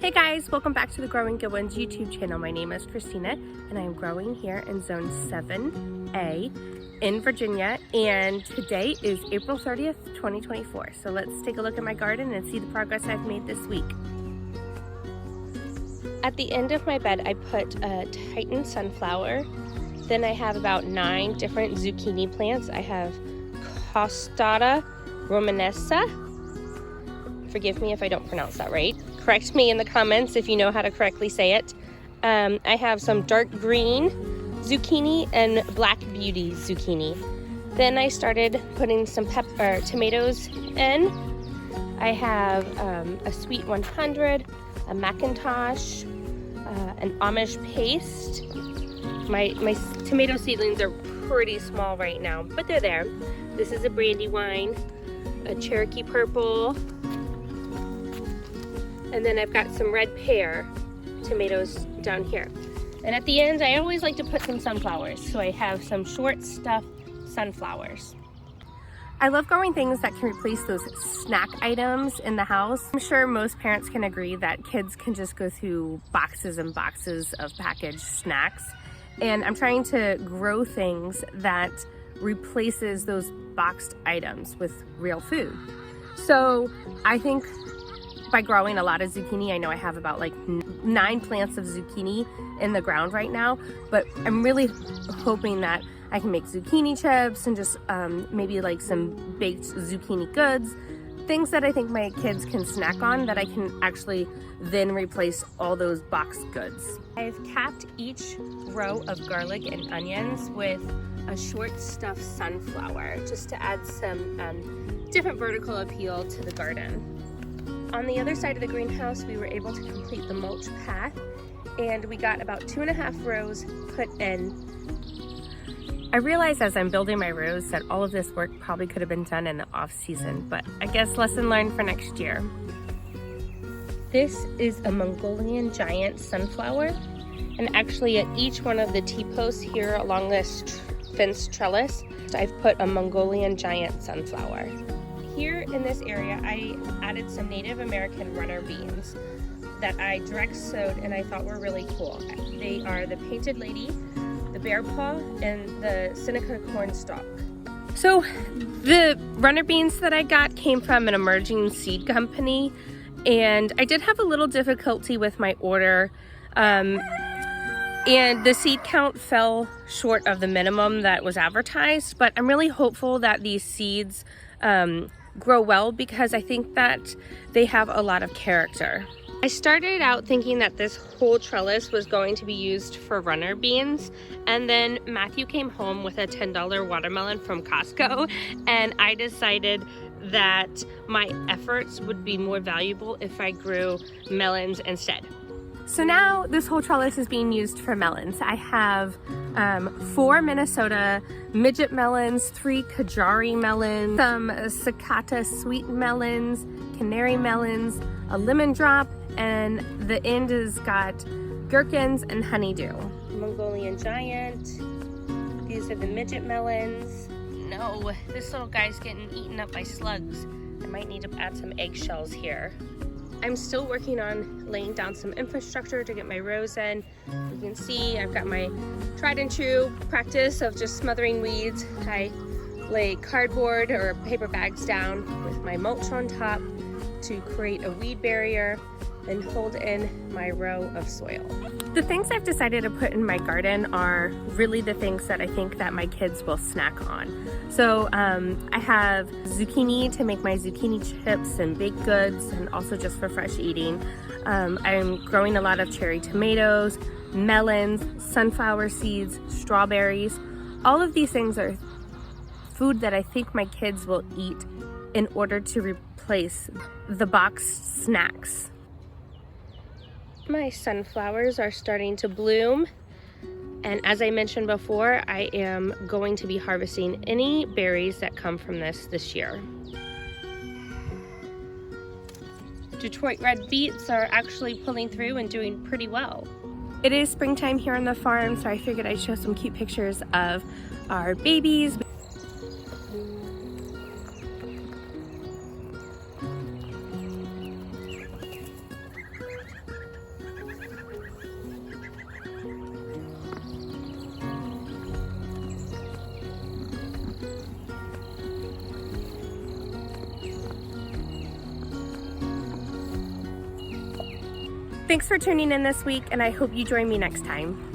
Hey guys, welcome back to the Growing Good Ones YouTube channel. My name is Christina and I am growing here in Zone 7A in Virginia, and today is April 30th, 2024. So let's take a look at my garden and see the progress I've made this week. At the end of my bed, I put a Titan sunflower. Then I have about 9 different zucchini plants. I have Costata romanesa. Forgive me if I don't pronounce that right. Correct me in the comments if you know how to correctly say it. I have some dark green zucchini and black beauty zucchini. Then I started putting some tomatoes in. I have a Sweet 100, a Macintosh, an Amish paste. My tomato seedlings are pretty small right now, but they're there. This is a Brandywine, a Cherokee purple, and then I've got some red pear tomatoes down here. And at the end, I always like to put some sunflowers. So I have some short stuffed sunflowers. I love growing things that can replace those snack items in the house. I'm sure most parents can agree that kids can just go through boxes and boxes of packaged snacks. And I'm trying to grow things that replaces those boxed items with real food. So I think by growing a lot of zucchini, I know I have about like 9 plants of zucchini in the ground right now, but I'm really hoping that I can make zucchini chips and just maybe like some baked zucchini goods, things that I think my kids can snack on that I can actually then replace all those boxed goods. I've capped each row of garlic and onions with a short stuffed sunflower just to add some different vertical appeal to the garden. On the other side of the greenhouse, we were able to complete the mulch path, and we got about 2.5 rows put in. I realize as I'm building my rows that all of this work probably could have been done in the off season, but I guess lesson learned for next year. This is a Mongolian giant sunflower, and actually at each one of the T-posts here along this fence trellis, I've put a Mongolian giant sunflower. Here in this area, I added some Native American runner beans that I direct sowed and I thought were really cool. They are the Painted Lady, the Bear Paw, and the Seneca Cornstalk. So the runner beans that I got came from an emerging seed company, and I did have a little difficulty with my order. And the seed count fell short of the minimum that was advertised, but I'm really hopeful that these seeds grow well because I think that they have a lot of character. I started out thinking that this whole trellis was going to be used for runner beans, and then Matthew came home with a $10 watermelon from Costco, and I decided that my efforts would be more valuable if I grew melons instead. So now this whole trellis is being used for melons. I have 4 Minnesota midget melons, 3 Kajari melons, some Sakata sweet melons, canary melons, a lemon drop, and the end has got gherkins and honeydew. Mongolian giant. These are the midget melons. No, this little guy's getting eaten up by slugs. I might need to add some eggshells here. I'm still working on laying down some infrastructure to get my rows in. You can see I've got my tried and true practice of just smothering weeds. I lay cardboard or paper bags down with my mulch on top to create a weed barrier and hold in my row of soil. The things I've decided to put in my garden are really the things that I think that my kids will snack on. So I have zucchini to make my zucchini chips and baked goods, and also just for fresh eating. I'm growing a lot of cherry tomatoes, melons, sunflower seeds, strawberries. All of these things are food that I think my kids will eat in order to replace the boxed snacks. My sunflowers are starting to bloom, and as I mentioned before, I am going to be harvesting any berries that come from this year. Detroit red beets are actually pulling through and doing pretty well. It is springtime here on the farm, so I figured I'd show some cute pictures of our babies. Thanks for tuning in this week, and I hope you join me next time.